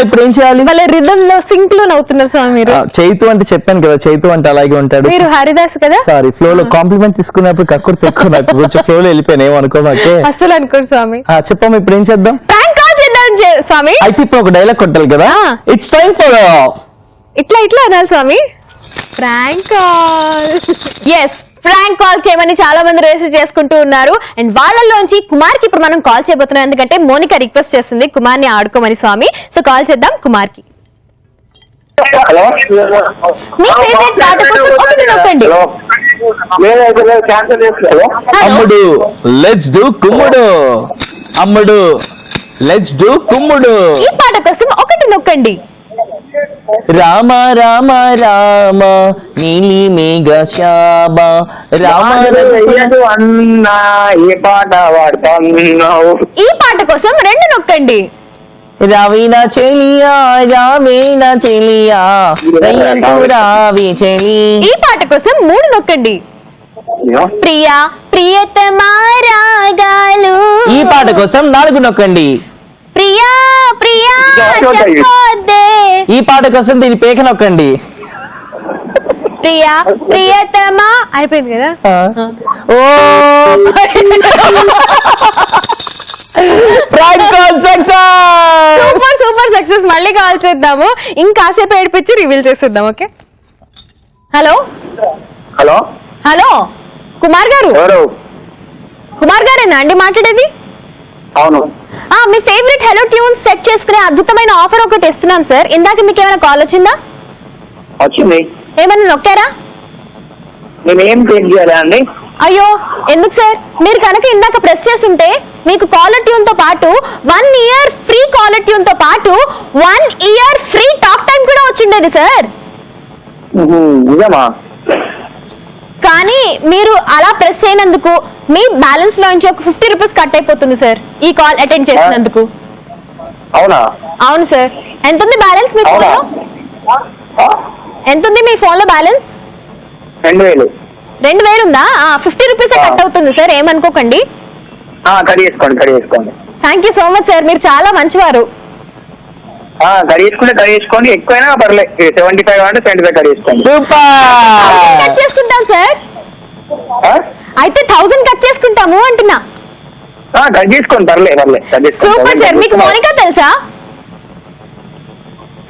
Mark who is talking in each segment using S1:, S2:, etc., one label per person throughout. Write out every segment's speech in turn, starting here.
S1: ఇప్పుడు ఏం చేయాలి?
S2: వాళ్ళ రిథమ్ లో సింక్ లో నవ్వుతున్నారు స్వామి మీరు.
S1: చైతు అంటే చెప్పాను కదా, చైతు అంటే అలాగే ఉంటాడు.
S2: మీరు హరిదాస్ కదా?
S1: సారీ, ఫ్లో లో కాంప్లిమెంట్ తీసుకున్నప్పుడు కక్కుడు తెక్కువ నాకు కొంచెం ఫ్లో లో వెళ్ళిపోయాను, ఏమనుకో మాకే.
S2: అసలు అనుకోండి స్వామి.
S1: చెప్పమ్మా ఇప్పుడు ఏం చేద్దాం?
S2: ప్రాంక్ కాల్ చేద్దాం స్వామి.
S1: అయితే ఇప్పుడు ఒక డైలాగ్ కొట్టాలి కదా. ఇట్స్ టైం ఫర్
S2: ఇట్లా అనాలి స్వామి. Prank call. Yes, prank call చేయమని చాలా మంది రిజిస్టర్ చేసుకుంటూ ఉన్నారు. అండ్ వాళ్ళలోంచి కుమార్ కి ఇప్పుడు మనం కాల్ చేయబోతున్నాం, ఎందుకంటే మోనిక రిక్వెస్ట్ చేస్తుంది కుమార్ ని ఆడుకోమని స్వామి. సో కాల్ చేద్దాం కుమార్ కి. మీ ఫేవరెట్ పాట కోసం ఒకటి నొక్కండి.
S1: అమ్ముడు లెట్స్ డూ కుమ్ముడు, అమ్ముడు లెట్స్ డూ కుమ్ముడు.
S2: ఈ పాట కోసం ఒకటి నొక్కండి.
S1: రామ రామ రామ నీలి మేఘ శ్యామ రామ
S3: అన్నా ఏ పాట వాడుతున్నావు?
S2: ఈ పాట కోసం రెండు నొక్కండి.
S1: రవీనా చెలియా రావేనా చెలియా రావి చెలి.
S2: ఈ పాట కోసం మూడు నొక్కండి. ప్రియా ప్రియతమా రాగాలు.
S1: ఈ పాట కోసం నాలుగు నొక్కండి.
S2: ప్రియా ప్రియా చెప్పొద్దే.
S1: ఈ పాట కోసం దీని పేక నొక్కండి.
S2: ప్రియా ప్రియతమా అయిపోయింది కదా.
S1: ఓ
S2: సూపర్ సూపర్ సక్సెస్. మళ్ళీ కాల్ చేద్దాము, ఇంకాసేపు ఏడిపించి రివీల్ చేసేద్దాం. Okay. Hello
S3: hello
S2: hello Kumar గారు. కుమార్ గారేనా అండి మాట్లాడేది?
S3: అవును.
S2: మీ ఫేవరెట్ హలో ట్యూన్ సెట్ చేసుకునే అద్భుతమైన ఆఫర్ ఒకటి ఇస్తున్నాం సార్. ఇందాక మీకు ఏమైనా కాల్ వచ్చిందా?
S3: వచ్చింది.
S2: ఏమైనా నొక్కారా?
S3: నేనేం చెక్ చేయాలా అండి?
S2: అయ్యో ఎందుకు సార్, మీరు కనుక ఇందాక ప్రెస్ చేస్తుంటే మీకు కాలర్ ట్యూన్ తో పాటు 1 year ఫ్రీ కాలర్ ట్యూన్ తో పాటు 1 year ఫ్రీ టాక్ టైం కూడా వచ్చిండేది సార్.
S3: నిజమా?
S2: కానీ మీరు అలా ప్రెస్ చేయనందుకు మీ బ్యాలెన్స్ లోంచి ఒక 50 రూపీస్ కట్ అయిపోతుంది సార్ ఈ కాల్ అటెండ్ చేసినందుకు.
S3: అవునా?
S2: అవును సార్. ఎంత ఉంది బ్యాలెన్స్ మీ ఫోన్ లో? ఎంత ఉంది మీ ఫోన్ లో బ్యాలెన్స్?
S3: 2000.
S2: 2000 ఉందా? 50 రూపీస్ కట్ అవుతుంది సార్, ఏమనుకోకండి.
S3: కట్ చేసుకోండి.
S2: Thank you so much sir, మీరు చాలా మంచివారు.
S3: కట్ చేసుకోండి, ఎక్కువైనా పర్లేదు. 75 అంటే 75 కట్ చేసుకోండి.
S1: సూపర్.
S2: కట్ చేసుకుంటాం సార్. అయితే 1000 కట్ చేసుకుంటాము అంటున్నా.
S3: కట్ చేసుకోండి, పర్లేదు.
S2: Super sir. మీకు మోనికా తెలుసా?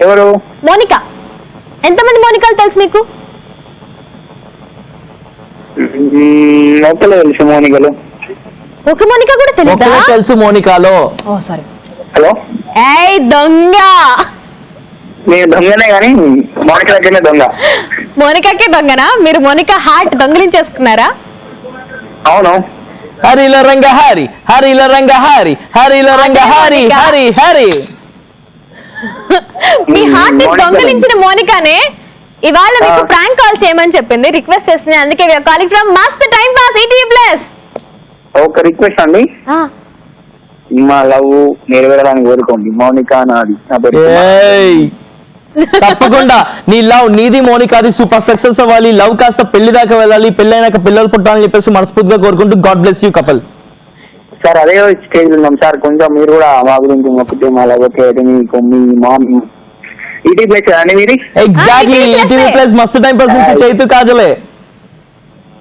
S3: ఎవరు?
S2: మోనికా. ఎంతమంది మోనికాలు తెలుసు మీకు?
S3: ఒకలే తెలుసు మోనికలు.
S2: ఒక మోనికా కూడా తెలుసా?
S1: తెలుసు మోనికాలో.
S2: ఓ సారీ.
S3: హలో.
S2: ఏయ్ దొంగ.
S3: నేను దొంగనే కానీ మోనిక దగ్గరనే దొంగ.
S2: మోనికాకే దొంగనా? మీరు మోనికా హార్ట్ దొంగలించేసుకున్నారా?
S3: అవును.
S1: హరిల రంగ హరి హరిల రంగ హరి హరిల రంగ హరి హరి హరి.
S2: మీ హార్ట్ దొంగలించిన మోనికానే ఇవాళ మీకు ప్రాంక్ కాల్ చేయమని చెప్పింది, రిక్వెస్ట్ చేస్తుంది. అందుకే వి ఆర్ కాలింగ్ ఫ్రమ్ మస్త్ టైం పాస్ ఈటీవీ ప్లస్.
S3: ఒక రిక్వెస్ట్ అండి, మా లవ్ నెరవేరడానికి కోరుకోండి. మౌనిక నాది.
S1: తప్పకుండా నీ లవ్ నీది మోనికాది సూపర్ సక్సెస్ అవ్వాలి. లవ్ కాస్త పెళ్లి దాకా వెళ్ళాలి, పెళ్ళైనాక పిల్లలు పుట్టాలని చెప్పేసి మనస్ఫూర్తిగా కోరుకుంటూ God bless you couple.
S3: Sir అదే స్టేజ్ ఉన్నాం సార్, కొంచెం మీరు కూడా మా గురించి మొక్కతే మా లవ్ మీకు మీ మామ్ ఈటీవీ ప్లస్ అండి మీది.
S1: ఎగ్జాక్ట్లీ ఈటీవీ ప్లస్ మస్తు టైం పాస్ నుంచి చైతు కాజలే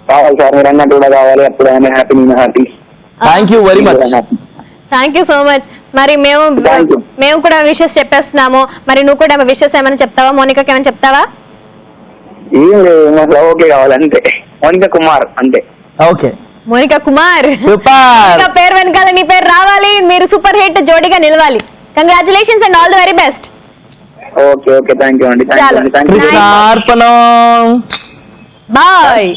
S3: కావాలి సార్, మీరు అన్నట్టు కూడా కావాలి. అప్పుడు హ్యాపీ, నేను happy.
S1: Thank you very much.
S2: Thank you so much. మరి మేము కూడా విషెస్ చెప్పేస్తున్నాము. మరి నువ్వు కూడా విషెస్ ఏమైనా చెప్తావా? మోనికాకి ఏమైనా చెప్తావా?
S3: ఏం లేదు, మాకు ఓకే కావాలంటే. మోనిక కుమార్ అంతే.
S1: ఓకే.
S2: మోనికా కుమార్
S1: సూపర్.
S2: పేరు వెనకాల నీ పేరు రావాలి, మీరు సూపర్ హిట్ జోడీగా నిలవాలి. Congratulations and all the very best.
S3: Okay thank you అండి.
S1: కృష్ణార్పణం.
S2: బాయ్.